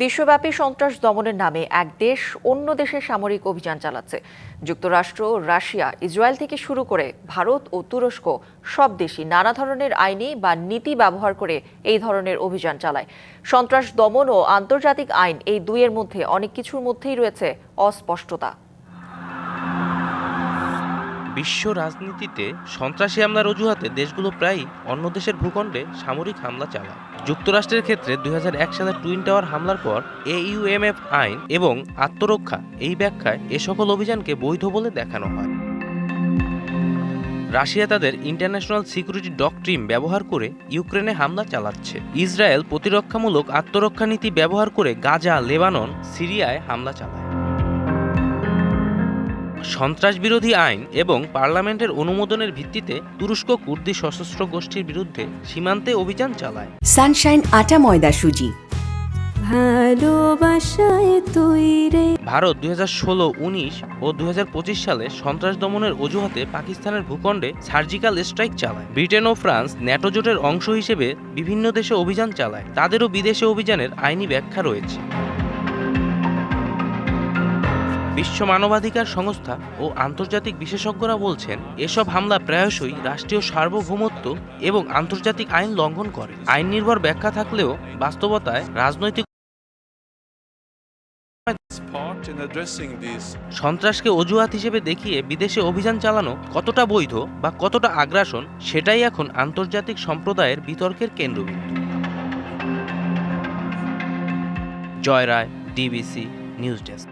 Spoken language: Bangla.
বিশ্বব্যাপী সন্ত্রাস দমনের নামে এক দেশ অন্য দেশের সামরিক অভিযান চালাচ্ছে। যুক্তরাষ্ট্র, রাশিয়া, ইসরায়েল থেকে শুরু করে ভারত ও তুরস্ক সব দেশই নানা ধরনের আইনি বা নীতি ব্যবহার করে এই ধরনের অভিযান চালায়। সন্ত্রাস দমন ও আন্তর্জাতিক আইন এই দুইয়ের মধ্যে অনেক কিছুর মধ্যেই রয়েছে অস্পষ্টতা। বিশ্ব রাজনীতিতে সন্ত্রাসী হামলার অজুহাতে দেশগুলো প্রায়ই অন্য দেশের ভূখণ্ডে সামরিক হামলা চালায়। যুক্তরাষ্ট্রের ক্ষেত্রে 2001 সালের টুইন টাওয়ার হামলার পর AUMF আইন এবং আত্মরক্ষা এই ব্যাখ্যায় এ সকল অভিযানকে বৈধ বলে দেখানো হয়। রাশিয়া তাদের ইন্টারন্যাশনাল সিকিউরিটি ডকট্রিন ব্যবহার করে ইউক্রেনে হামলা চালাচ্ছে। ইসরায়েল প্রতিরক্ষামূলক আত্মরক্ষা নীতি ব্যবহার করে গাজা, লেবানন, সিরিয়ায় হামলা চালায়। সন্ত্রাস বিরোধী আইন এবং পার্লামেন্টের অনুমোদনের ভিত্তিতে তুরস্ক কুর্দি সশস্ত্র গোষ্ঠীর বিরুদ্ধে সীমান্তে অভিযান চালায়। সানশাইন আটা ময়দা সুজি। ভারত 2016, 19 ও 2025 সালে সন্ত্রাস দমনের অজুহাতে পাকিস্তানের ভূখণ্ডে সার্জিক্যাল স্ট্রাইক চালায়। ব্রিটেন ও ফ্রান্স ন্যাটো জোটের অংশ হিসেবে বিভিন্ন দেশে অভিযান চালায়। তাদেরও বিদেশে অভিযানের আইনি ব্যাখ্যা রয়েছে। বিশ্ব মানবাধিকার সংস্থা ও আন্তর্জাতিক বিশেষজ্ঞরা বলছেন, এসব হামলা প্রায়শই রাষ্ট্রীয় সার্বভৌমত্ব এবং আন্তর্জাতিক আইন লঙ্ঘন করে। আইন নির্ভর ব্যাখ্যা থাকলেও বাস্তবতায় রাজনৈতিক সন্ত্রাসকে অজুহাত হিসেবে দেখিয়ে বিদেশে অভিযান চালানো কতটা বৈধ বা কতটা আগ্রাসন, সেটাই এখন আন্তর্জাতিক সম্প্রদায়ের বিতর্কের কেন্দ্রবিন্দু। জয় রায়, ডিবিসি নিউজ ডেস্ক।